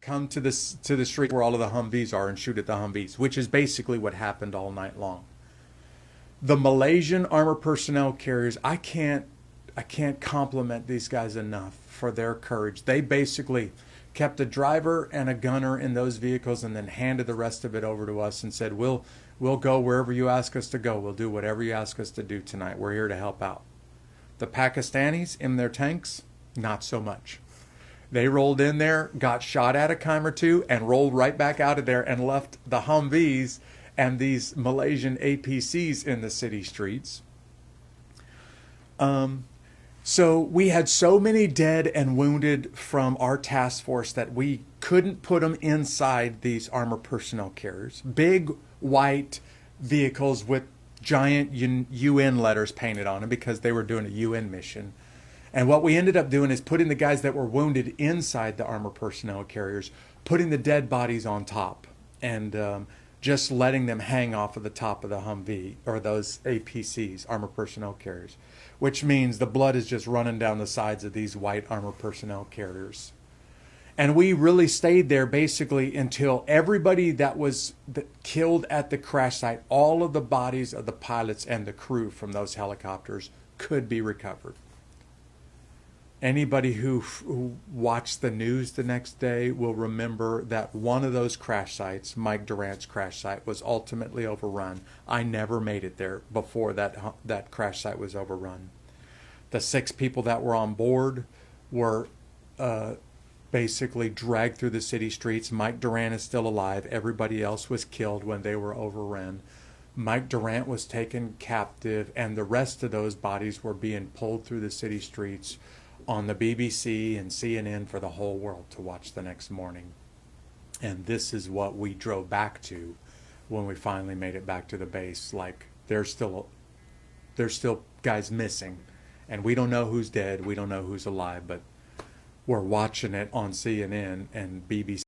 come to the street where all of the Humvees are and shoot at the Humvees, which is basically what happened all night long. The Malaysian armor personnel carriers, I can't compliment these guys enough for their courage. They basically kept a driver and a gunner in those vehicles and then handed the rest of it over to us and said, we'll go wherever you ask us to go. We'll do whatever you ask us to do tonight. We're here to help out. The Pakistanis in their tanks, not so much. They rolled in there, got shot at a time or two, and rolled right back out of there and left the Humvees and these Malaysian APCs in the city streets. So we had so many dead and wounded from our task force that we couldn't put them inside these armor personnel carriers. Big white vehicles with giant UN letters painted on them because they were doing a UN mission. And what we ended up doing is putting the guys that were wounded inside the armor personnel carriers, putting the dead bodies on top, and just letting them hang off of the top of the Humvee, or those APCs, armor personnel carriers, which means the blood is just running down the sides of these white armor personnel carriers. And we really stayed there basically until everybody that was killed at the crash site, all of the bodies of the pilots and the crew from those helicopters could be recovered. Anybody who watched the news the next day will remember that one of those crash sites, Mike Durant's crash site, was ultimately overrun. I never made it there before that crash site was overrun. The 6 people that were on board were basically dragged through the city streets. Mike Durant is still alive. Everybody else was killed when they were overrun. Mike Durant was taken captive, and the rest of those bodies were being pulled through the city streets on the BBC and CNN for the whole world to watch the next morning. And this is what we drove back to when we finally made it back to the base. Like, there's still guys missing, and we don't know who's dead, we don't know who's alive, but we're watching it on CNN and BBC